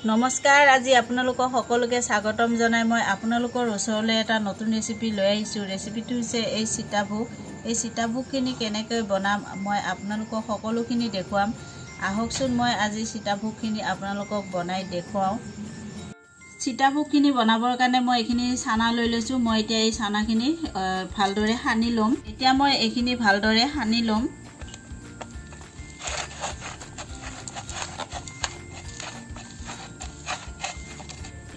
নমস্কাৰ আজি আপোনালোকক সকলোকে স্বাগতম জনাই মই আপোনালোকৰ ওচৰলৈ এটা নতুন ৰেচিপি লৈ আহিছোঁ। ৰেচিপিটো হৈছে এই সীতা ভোগ। এই সীতা ভোগখিনি কেনেকৈ বনাম মই আপোনালোকক সকলোখিনি দেখুৱাম। আহকচোন মই আজি সীতা ভোগখিনি আপোনালোকক বনাই দেখুৱাওঁ। সীতা ভোগখিনি বনাবৰ কাৰণে মই এইখিনি চানা লৈ লৈছোঁ। মই এতিয়া এই চানাখিনি ভালদৰে সানি ল'ম। এতিয়া মই এইখিনি ভালদৰে সানি ল'ম।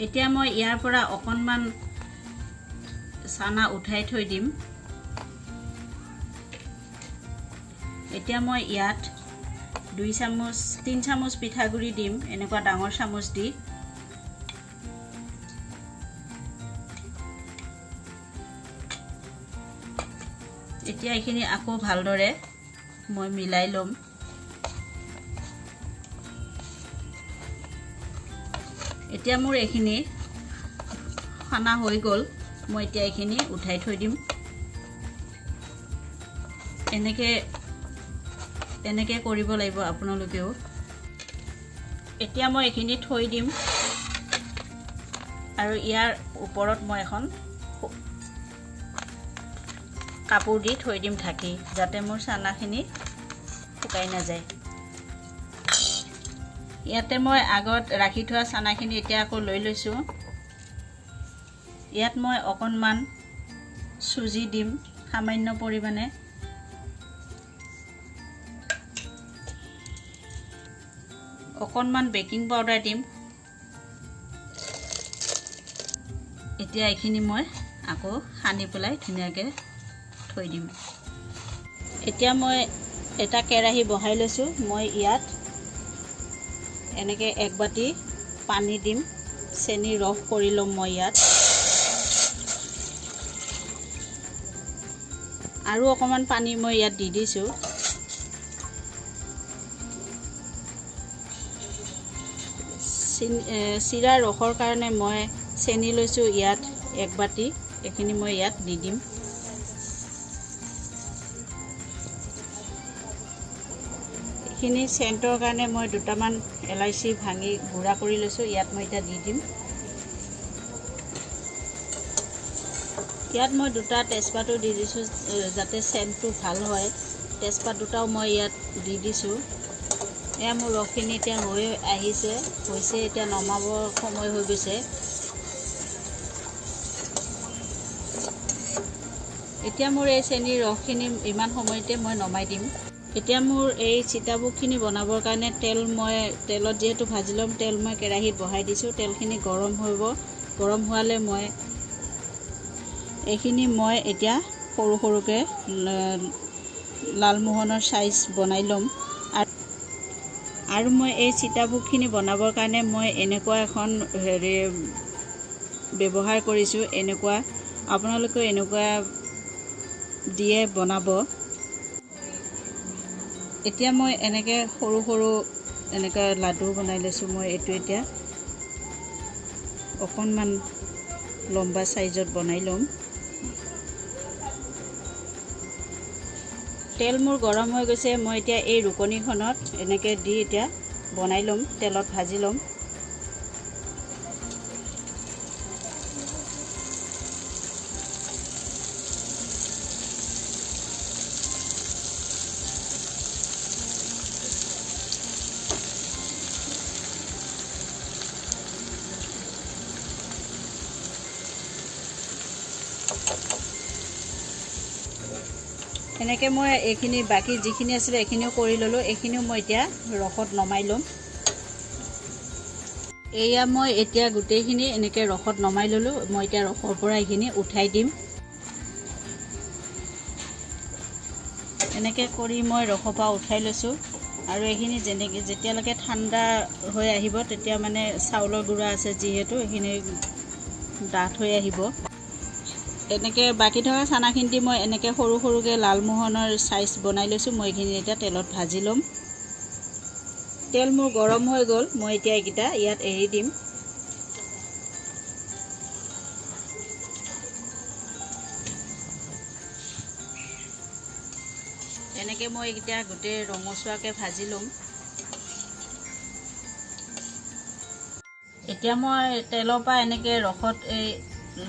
এতিয়া মই ইয়াৰ পৰা অকণমান চানা উঠাই থৈ দিম। এতিয়া মই ইয়াত 3 চামুচ পিঠাগুড়ি দিম, এনেকুৱা ডাঙৰ চামুচ দি। এতিয়া এইখিনি আকৌ ভালদৰে মই মিলাই ল'ম। এতিয়া মোৰ এইখিনি খানা হৈ গ'ল। মই এতিয়া এইখিনি উঠাই থৈ দিম। এনেকৈ কৰিব লাগিব আপোনালোকেও। এতিয়া মই এইখিনি থৈ দিম আৰু ইয়াৰ ওপৰত মই এখন কাপোৰ দি থৈ দিম ঢাকি, যাতে মোৰ চানাখিনি শুকাই নাযায়। ইয়াতে মই আগত ৰাখি থোৱা চানাখিনি এতিয়া আকৌ লৈ লৈছোঁ। ইয়াত মই অকণমান চুজি দিম, সামান্য পৰিমাণে। অকণমান বেকিং পাউডাৰ দিম। এতিয়া এইখিনি মই আকৌ সানি পেলাই ধুনীয়াকৈ থৈ দিম। এতিয়া মই এটা কেৰাহী বহাই লৈছোঁ। মই ইয়াত এনেকৈ 1 বাটি পানী দিম। চেনি ৰস কৰি ল'ম মই ইয়াত। আৰু অকণমান পানী মই ইয়াত দি দিছোঁ। চিৰা ৰসৰ কাৰণে মই চেনি লৈছোঁ ইয়াত 1 বাটি। এইখিনি মই ইয়াত দি দিম। এইখিনি চেণ্টৰ কাৰণে মই 2টামান এলাইচি ভাঙি গুড়া কৰি লৈছোঁ। ইয়াত মই এতিয়া দি দিম। ইয়াত মই 2টা তেজপাতো দি দিছোঁ, যাতে চেণ্টটো ভাল হয়। তেজপাত 2টাও মই ইয়াত দি দিছোঁ। এয়া মোৰ ৰসখিনি এতিয়া হৈ আহিছে, এতিয়া নমাবৰ সময় হৈ গৈছে। এতিয়া মোৰ এই চেনিৰ ৰসখিনি ইমান সময়তে মই নমাই দিম। এতিয়া মোৰ এই সীতা ভোগখিনি বনাবৰ কাৰণে তেলত যিহেতু ভাজি ল'ম, তেল মই কেৰাহীত বহাই দিছোঁ। তেলখিনি গৰম হ'ব। গৰম হোৱালে মই এইখিনি এতিয়া সৰু সৰুকৈ লালমোহনৰ চাইজ বনাই ল'ম। আৰু মই এই সীতা ভোগখিনি বনাবৰ কাৰণে মই এনেকুৱা এখন ব্যৱহাৰ কৰিছোঁ। আপোনালোকেও এনেকুৱা দিয়ে বনাব। এতিয়া মই এনেকৈ সৰু সৰু এনেকৈ লাডু বনাই লৈছোঁ। মই এইটো এতিয়া অকণমান লম্বা চাইজত বনাই ল'ম। তেল মোৰ গৰম হৈ গৈছে। মই এতিয়া এই ৰুকনিখনত এনেকৈ দি এতিয়া বনাই ল'ম, তেলত ভাজি ল'ম। এনেকৈ মই এইখিনি বাকী যিখিনি আছিলে এইখিনিও কৰি ল'লোঁ। এইখিনিও মই এতিয়া ৰসত নমাই ল'ম। এয়া মই এতিয়া গোটেইখিনি এনেকৈ ৰসত নমাই ল'লোঁ। মই এতিয়া ৰসৰ পৰা এইখিনি উঠাই দিম। এনেকৈ কৰি মই ৰসৰ পৰা উঠাই লৈছোঁ। আৰু এইখিনি যেতিয়ালৈকে ঠাণ্ডা হৈ আহিব, তেতিয়া মানে চাউলৰ গুড়া আছে যিহেতু এইখিনি ডাঠ হৈ আহিব। এনেকৈ বাকী থকা চানাখিনি দি মই এনেকৈ সৰু সৰুকৈ লালমোহনৰ চাইজ বনাই লৈছোঁ। মই এইখিনি এতিয়া তেলত ভাজি ল'ম। তেল মোৰ গৰম হৈ গ'ল। মই এতিয়া এইকেইটা ইয়াত এৰি দিম। এনেকৈ মই এইকেইটা গোটেই ৰঙচুৱাকৈ ভাজি ল'ম। এতিয়া মই তেলৰ পৰা এনেকৈ ৰসত এই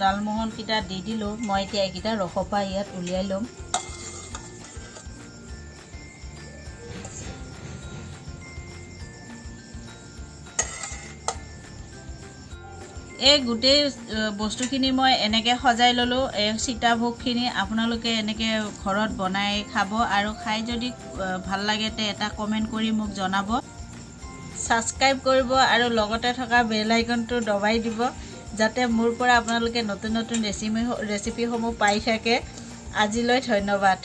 লালমোহনকেইটা দি দিলোঁ। মই এতিয়া এইকেইটা ৰসৰ পৰা ইয়াত উলিয়াই ল'ম। এই গোটেই বস্তুখিনি মই এনেকৈ সজাই ল'লোঁ। এই সীতা ভোগখিনি আপোনালোকে এনেকৈ ঘৰত বনাই খাব, আৰু খাই যদি ভাল লাগে তে এটা কমেণ্ট কৰি মোক জনাব। ছাবস্ক্ৰাইব কৰিব আৰু লগতে থকা বেল আইকনটো দবাই দিব, যাতে মোৰ পৰা আপোনালোকে নতুন নতুন ৰেচিপিসমূহ পাই থাকে। আজিলৈ ধন্যবাদ।